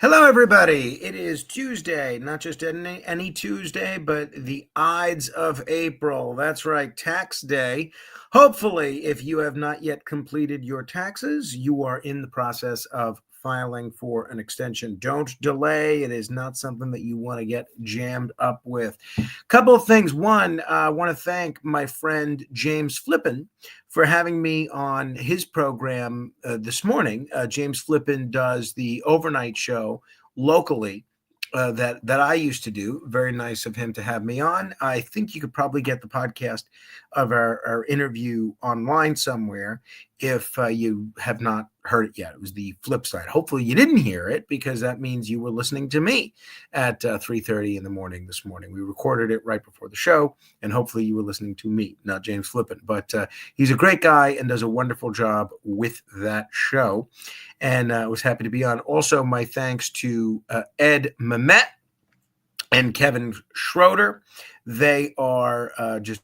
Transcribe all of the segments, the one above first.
Hello, everybody. It is Tuesday, not just any Tuesday, but the Ides of April. That's right, tax day. Hopefully, if you have not yet completed your taxes, you are in the process of filing for an extension. Don't delay. It is not something that you want to get jammed up with. Couple of things. One, I want to thank my friend James Flippin for having me on his program this morning. James Flippin does the overnight show locally that I used to do. Very nice of him to have me on. I think you could probably get the podcast of our interview online somewhere if you have not heard it yet. It was the flip side. Hopefully you didn't hear it because that means you were listening to me at 3:30 in the morning this morning. We recorded it right before the show, and hopefully you were listening to me, not James Flippin. But he's a great guy and does a wonderful job with that show. And I was happy to be on. Also, my thanks to Ed Mamet and Kevin Schroeder. They are just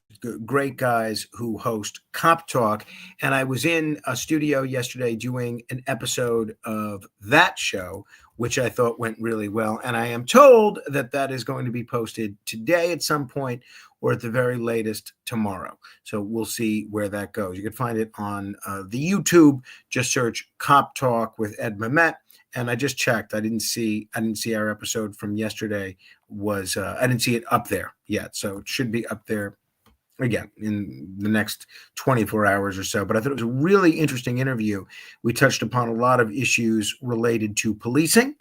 great guys who host Cop Talk. And I was in a studio yesterday doing an episode of that show, which I thought went really well. And I am told that that is going to be posted today at some point, or at the very latest tomorrow. So we'll see where that goes. You can find it on the YouTube. Just search Cop Talk with Ed Mamet. And I just checked. I didn't see our episode from yesterday was I didn't see it up there yet. So it should be up there again in the next 24 hours or so. But I thought it was a really interesting interview. We touched upon a lot of issues related to policing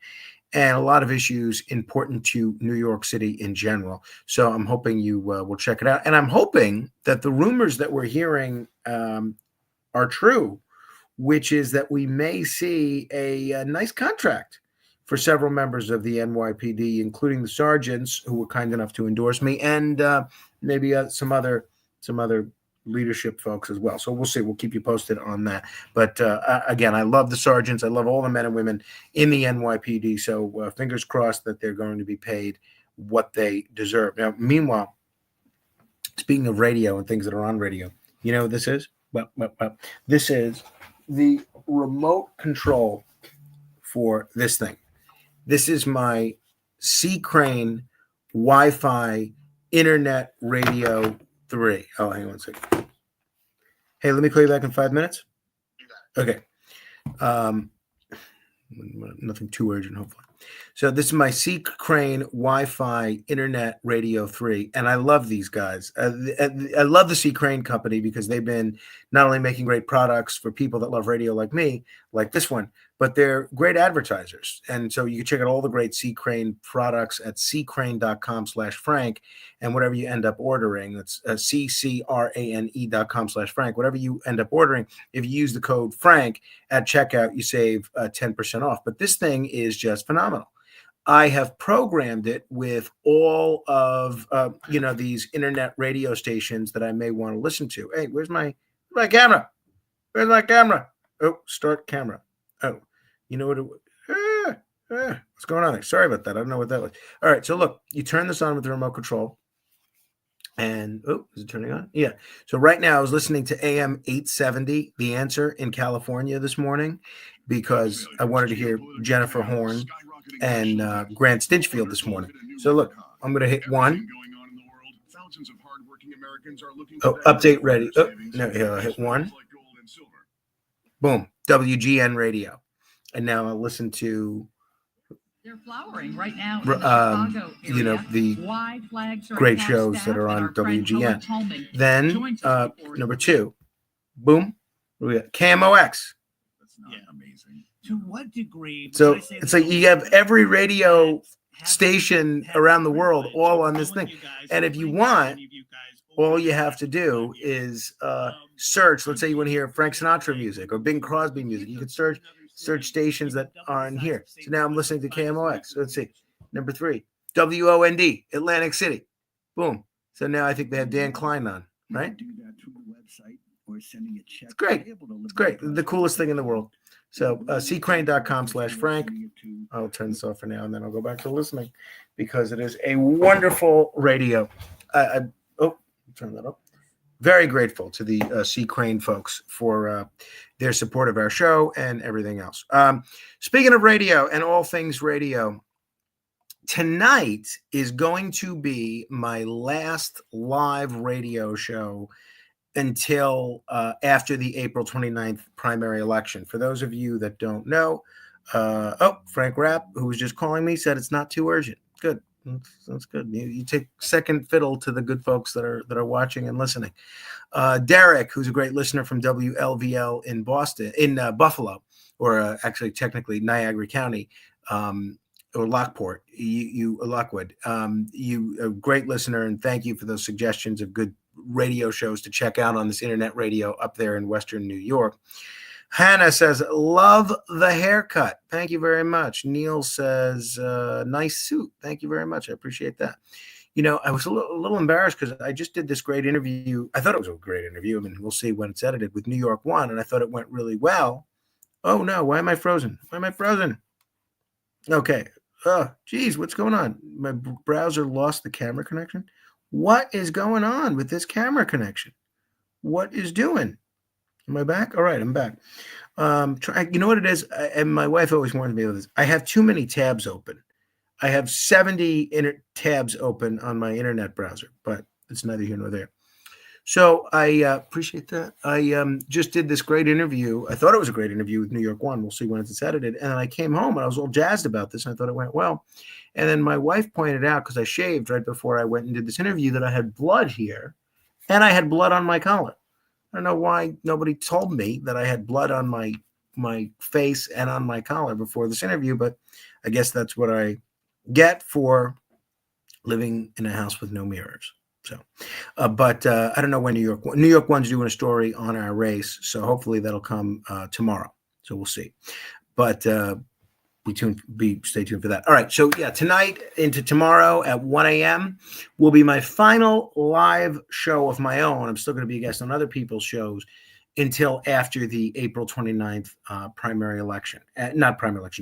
and a lot of issues important to New York City in general. So I'm hoping you will check it out. And I'm hoping that the rumors that we're hearing are true, which is that we may see a nice contract for several members of the NYPD, including the sergeants who were kind enough to endorse me, and maybe some other leadership folks as well. So we'll see. We'll keep you posted on that. But again, I love the sergeants. I love all the men and women in the NYPD. So fingers crossed that they're going to be paid what they deserve. Now, meanwhile, speaking of radio and things that are on radio, you know what this is? Well, this is the remote control for this thing. This is my C. Crane Wi-Fi Internet Radio 3. Oh, hang on a second. Hey, let me call you back in 5 minutes. Okay. Nothing too urgent, hopefully. So this is my C. Crane Wi-Fi Internet Radio 3, and I love these guys. I love the C. Crane company because they've been not only making great products for people that love radio like me, like this one, but they're great advertisers. And so you can check out all the great C. Crane products at ccrane.com/Frank, and whatever you end up ordering, that's ccrane.com/Frank. Whatever you end up ordering, if you use the code Frank at checkout, you save 10% off. But this thing is just phenomenal. I have programmed it with all of these internet radio stations that I may want to listen to. Hey, where's my camera? Where's my camera? Oh, start camera. Oh, you know what? What's going on there? Sorry about that. I don't know what that was. All right, so look, you turn this on with the remote control. And is it turning on? Yeah. So right now I was listening to AM 870, The Answer in California this morning, because I wanted to hear Jennifer Horn and Grant Stinchfield this morning. So look, I'm going to hit 1. Oh, update ready. Oh, no, here, I'll hit 1. Boom, WGN radio. And now I'll listen to they're flowering right now in the Chicago area. The great shows that are on WGN. Then number 2, boom, we got KMOX. Yeah, amazing. To what degree? So it's like you have every radio station around the world all on this thing. And if you want, all you have to do is search. Let's say you want to hear Frank Sinatra music or Bing Crosby music. You can search stations that are in here. So now I'm listening to KMOX. Let's see. Number 3, WOND, Atlantic City. Boom. So now I think they have Dan Klein on, right? Do that through the website or sending a check. It's great. It's great. The coolest thing in the world. So ccrane.com/Frank. I'll turn this off for now, and then I'll go back to listening because it is a wonderful radio. Turn that up. very grateful to the C. Crane folks for their support of our show and everything else. Speaking of radio and all things radio, tonight is going to be my last live radio show until after the April 29th primary election. For those of you that don't know, Frank Rapp, who was just calling me, said it's not too urgent. Good. That's good. You take second fiddle to the good folks that are watching and listening. Derek, who's a great listener from WLVL in Buffalo, or actually technically Niagara County, or Lockport, Lockwood. You a great listener, and thank you for those suggestions of good radio shows to check out on this internet radio up there in Western New York. Hannah says, love the haircut. Thank you very much. Neil says, nice suit. Thank you very much. I appreciate that. I was a little embarrassed because I just did this great interview. I thought it was a great interview. I mean, we'll see when it's edited, with New York One, and I thought it went really well. Oh, no. Why am I frozen? Okay. Oh, geez, what's going on? My browser lost the camera connection. What is going on with this camera connection? What is doing? Am I back? All right, I'm back. You know what it is? And my wife always warns me of this. I have too many tabs open. I have 70 tabs open on my internet browser, but it's neither here nor there. So I appreciate that. I just did this great interview. I thought it was a great interview with New York One. We'll see when it's edited. And then I came home and I was all jazzed about this, and I thought it went well. And then my wife pointed out, because I shaved right before I went and did this interview, that I had blood here and I had blood on my collar. I don't know why nobody told me that I had blood on my face and on my collar before this interview, but I guess that's what I get for living in a house with no mirrors. So, but I don't know when New York One's doing a story on our race, so hopefully that'll come tomorrow. So we'll see. But stay tuned for that. All right. So yeah, tonight into tomorrow at 1 a.m. will be my final live show of my own. I'm still going to be a guest on other people's shows until after the April 29th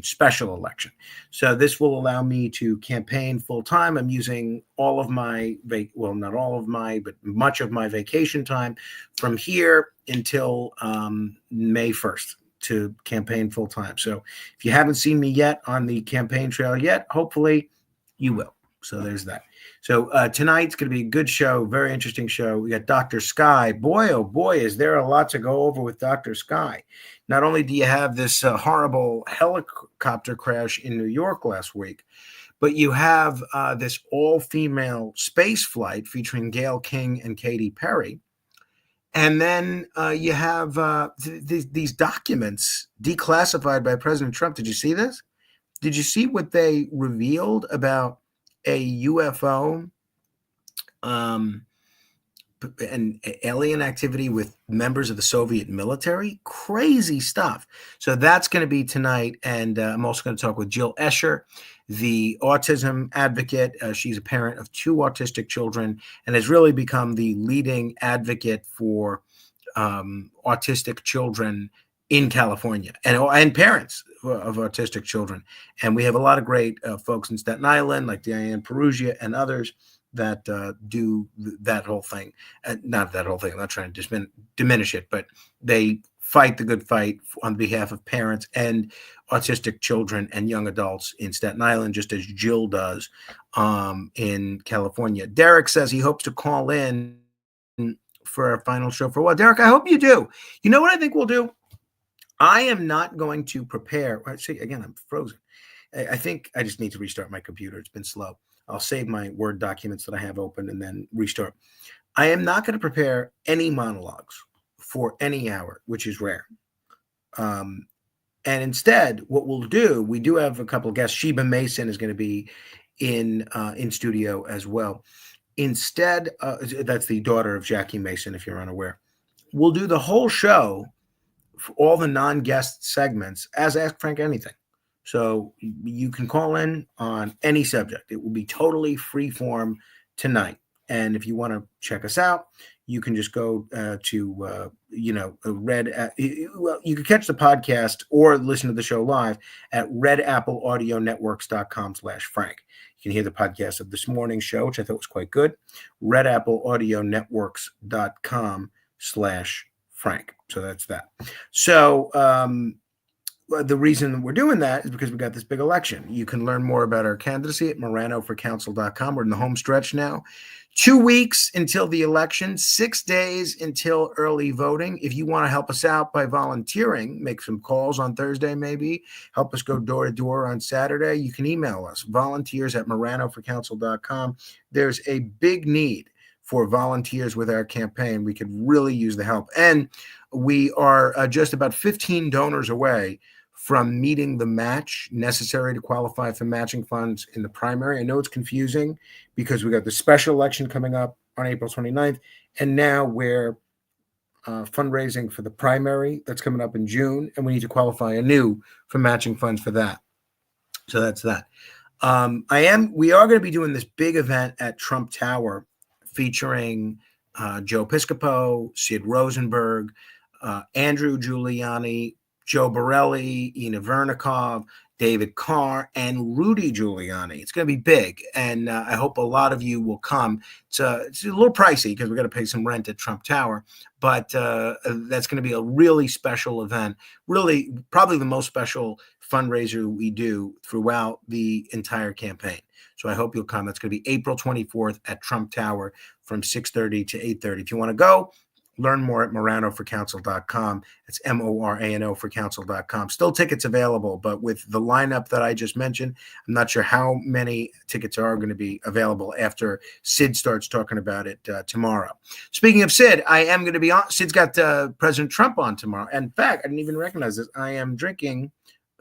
special election. So this will allow me to campaign full time. I'm using all of my, not all of my, but much of my vacation time from here until May 1st. To campaign full time. So if you haven't seen me yet on the campaign trail yet, hopefully you will. So there's that. So tonight's going to be a good show, very interesting show. We got Dr. Sky. Boy, oh boy, is there a lot to go over with Dr. Sky. Not only do you have this horrible helicopter crash in New York last week, but you have this all-female space flight featuring Gayle King and Katy Perry. And then you have these documents declassified by President Trump. Did you see this? Did you see what they revealed about a UFO and alien activity with members of the Soviet military? Crazy stuff. So that's going to be tonight. And I'm also going to talk with Jill Escher, the autism advocate. She's a parent of 2 autistic children and has really become the leading advocate for autistic children in California and parents of autistic children. And we have a lot of great folks in Staten Island, like Diane Perugia and others, that do that whole thing. Not that whole thing. I'm not trying to diminish it, but they fight the good fight on behalf of parents and autistic children and young adults in Staten Island, just as Jill does in California. Derek says he hopes to call in for our final show for a while. Derek, I hope you do. You know what I think we'll do? I am not going to prepare. See, again, I'm frozen. I think I just need to restart my computer. It's been slow. I'll save my Word documents that I have open and then restart. I am not going to prepare any monologues for any hour, which is rare. And instead, what we'll do, we do have a couple of guests. Sheba Mason is going to be in studio as well. Instead, that's the daughter of Jackie Mason, if you're unaware. We'll do the whole show for all the non-guest segments as Ask Frank Anything. So you can call in on any subject. It will be totally free form tonight. And if you want to check us out, you can just go to well, you can catch the podcast or listen to the show live at redappleaudionetworks.com/Frank. You can hear the podcast of this morning's show, which I thought was quite good. redappleaudionetworks.com/Frank. So that's that. So the reason we're doing that is because we got this big election. You can learn more about our candidacy at moranoforcouncil.com. We're in the home stretch now. 2 weeks until the election, 6 days until early voting. If you want to help us out by volunteering, make some calls on Thursday maybe, help us go door to door on Saturday, you can email us, volunteers@moranoforcouncil.com. There's a big need for volunteers with our campaign. We could really use the help. And we are just about 15 donors away from meeting the match necessary to qualify for matching funds in the primary. I know it's confusing because we got the special election coming up on April 29th, and now we're fundraising for the primary that's coming up in June, and we need to qualify anew for matching funds for that. So that's that. We are going to be doing this big event at Trump Tower featuring Joe Piscopo, Sid Rosenberg, Andrew Giuliani, Joe Borelli, Ina Vernikov, David Carr, and Rudy Giuliani. It's going to be big, and I hope a lot of you will come. It's a little pricey because we're going to pay some rent at Trump Tower, but that's going to be a really special event, really probably the most special fundraiser we do throughout the entire campaign. So I hope you'll come. That's going to be April 24th at Trump Tower from 6:30 to 8:30. If you want to go, learn more at moranoforcouncil.com. It's MORANO for council.com. Still tickets available, but with the lineup that I just mentioned, I'm not sure how many tickets are going to be available after Sid starts talking about it tomorrow. Speaking of Sid, I am going to be on. Sid's got President Trump on tomorrow. In fact, I didn't even recognize this. I am drinking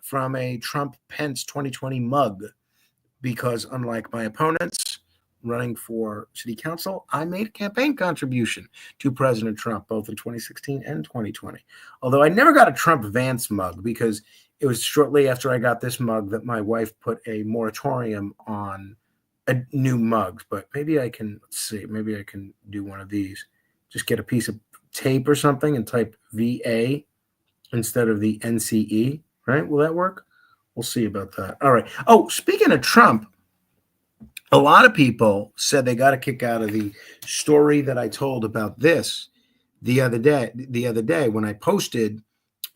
from a Trump-Pence 2020 mug because unlike my opponents running for city council, I made a campaign contribution to President Trump, both in 2016 and 2020. Although I never got a Trump Vance mug because it was shortly after I got this mug that my wife put a moratorium on new mugs. But maybe I can, let's see, maybe I can do one of these. Just get a piece of tape or something and type VA instead of the NCE, right? Will that work? We'll see about that. All right. Oh, speaking of Trump, a lot of people said they got a kick out of the story that I told about this the other day when I posted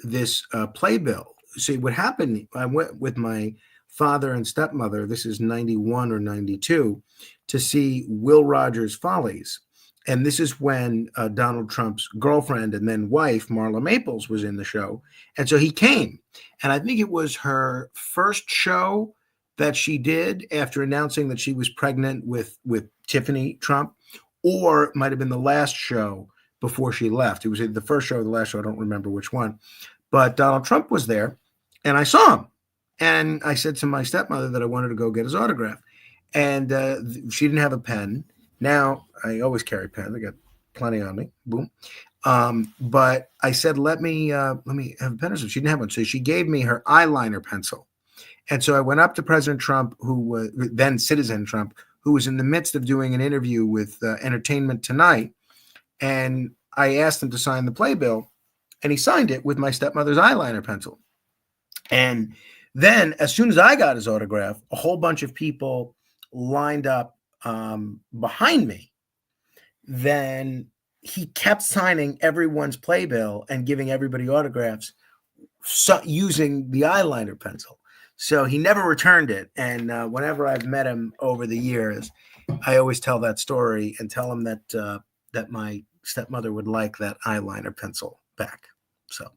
this playbill. See, what happened, I went with my father and stepmother, this is 91 or 92, to see Will Rogers Follies. And this is when Donald Trump's girlfriend and then wife, Marla Maples, was in the show. And so he came. And I think it was her first show that she did after announcing that she was pregnant with Tiffany Trump, or it might have been the last show before she left. It was the first show or the last show. I don't remember which one. But Donald Trump was there, and I saw him. And I said to my stepmother that I wanted to go get his autograph. And she didn't have a pen. Now, I always carry pens. I got plenty on me. Boom. But I said, let me have a pen or something. She didn't have one. So she gave me her eyeliner pencil. And so I went up to President Trump, who was then Citizen Trump, who was in the midst of doing an interview with Entertainment Tonight. And I asked him to sign the playbill, and he signed it with my stepmother's eyeliner pencil. And then as soon as I got his autograph, a whole bunch of people lined up behind me. Then he kept signing everyone's playbill and giving everybody autographs using the eyeliner pencil. So he never returned it. And whenever I've met him over the years, I always tell that story and tell him that that my stepmother would like that eyeliner pencil back. So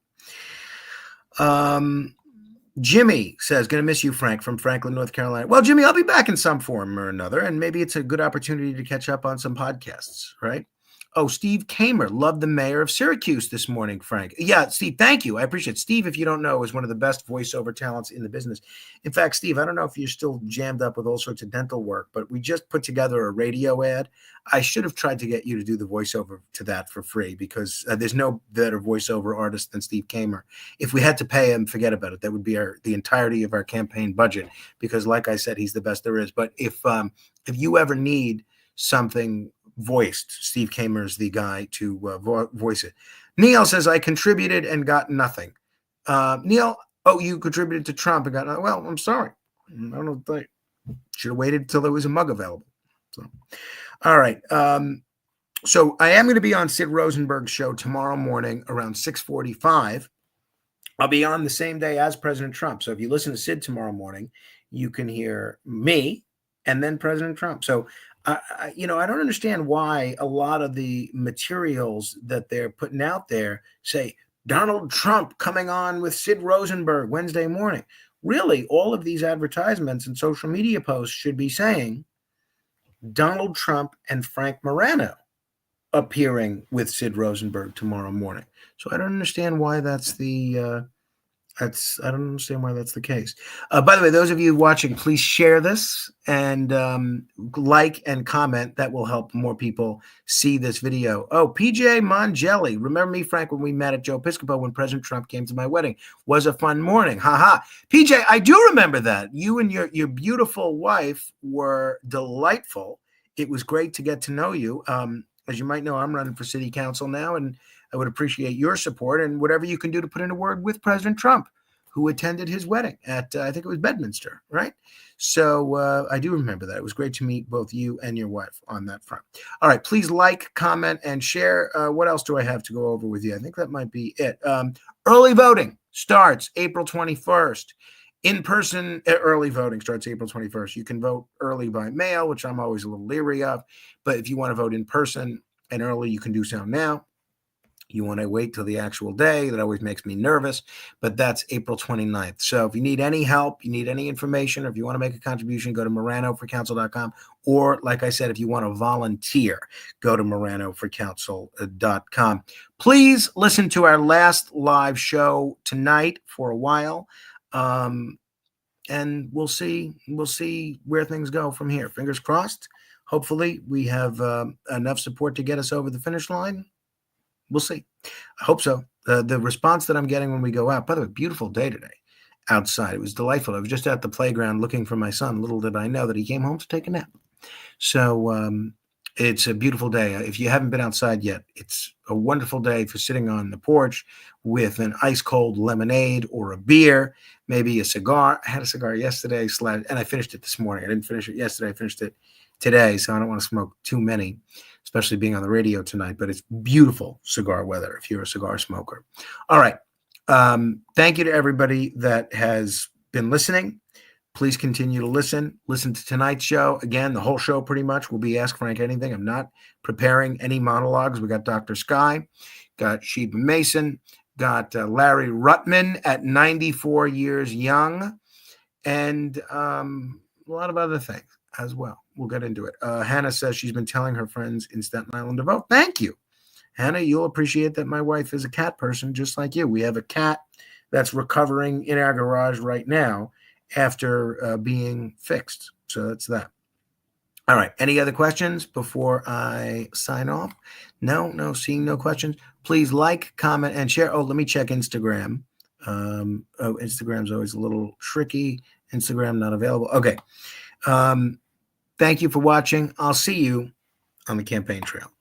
Jimmy says, going to miss you, Frank, from Franklin, North Carolina. Well, Jimmy, I'll be back in some form or another, and maybe it's a good opportunity to catch up on some podcasts, right? Oh, Steve Kamer loved the mayor of Syracuse this morning, Frank. Yeah, Steve, thank you. I appreciate it. Steve, if you don't know, is one of the best voiceover talents in the business. In fact, Steve, I don't know if you're still jammed up with all sorts of dental work, but we just put together a radio ad. I should have tried to get you to do the voiceover to that for free because there's no better voiceover artist than Steve Kamer. If we had to pay him, forget about it. That would be the entirety of our campaign budget because, like I said, he's the best there is. But if you ever need something voiced. Steve Kamer's the guy to voice it. Neil says, I contributed and got nothing. Neil, you contributed to Trump and got nothing. Well, I'm sorry. I don't know. I should have waited until there was a mug available. So, all right. So I am going to be on Sid Rosenberg's show tomorrow morning around 6:45. I'll be on the same day as President Trump. So if you listen to Sid tomorrow morning, you can hear me and then President Trump. So, I don't understand why a lot of the materials that they're putting out there say Donald Trump coming on with Sid Rosenberg Wednesday morning. Really, all of these advertisements and social media posts should be saying Donald Trump and Frank Morano appearing with Sid Rosenberg tomorrow morning. So I don't understand why that's the case. By the way, those of you watching, please share this and like and comment. That will help more people see this video. Oh, PJ Mongelli. Remember me, Frank, when we met at Joe Piscopo when President Trump came to my wedding? Was a fun morning. Haha. PJ, I do remember that. You and your beautiful wife were delightful. It was great to get to know you. As you might know, I'm running for city council now, and I would appreciate your support and whatever you can do to put in a word with President Trump, who attended his wedding at, I think it was Bedminster, right? So I do remember that. It was great to meet both you and your wife on that front. All right, please like, comment, and share. What else do I have to go over with you? I think that might be it. Early voting starts April 21st. In-person early voting starts April 21st. You can vote early by mail, which I'm always a little leery of. But if you want to vote in person and early, you can do so now. You want to wait till the actual day. That always makes me nervous. But that's April 29th. So if you need any help, you need any information, or if you want to make a contribution, go to moranoforcouncil.com. Or, like I said, if you want to volunteer, go to moranoforcouncil.com. Please listen to our last live show tonight for a while. And we'll see where things go from here. Fingers crossed. Hopefully we have enough support to get us over the finish line. We'll see. I hope so. The response that I'm getting when we go out, by the way, beautiful day today outside. It was delightful. I was just at the playground looking for my son. Little did I know that he came home to take a nap. So it's a beautiful day. If you haven't been outside yet, it's a wonderful day for sitting on the porch with an ice cold lemonade or a beer, maybe a cigar. I had a cigar yesterday, and I finished it this morning. I didn't finish it yesterday. I finished it today, so I don't want to smoke too many, especially being on the radio tonight. But it's beautiful cigar weather if you're a cigar smoker. All right. Thank you to everybody that has been listening. Please continue to listen to tonight's show. Again, the whole show pretty much will be Ask Frank Anything. I'm not preparing any monologues. We got Dr. Sky, got Sheba Mason, got Larry Ruttman at 94 years young, and a lot of other things as well. We'll get into it. Hannah says she's been telling her friends in Staten Island to vote. Thank you, Hannah. You'll appreciate that my wife is a cat person just like you. We have a cat that's recovering in our garage right now after being fixed. So that's that. All right. Any other questions before I sign off? No, seeing no questions. Please like, comment, and share. Oh, let me check Instagram. Instagram's always a little tricky. Instagram not available. Okay. Thank you for watching. I'll see you on the campaign trail.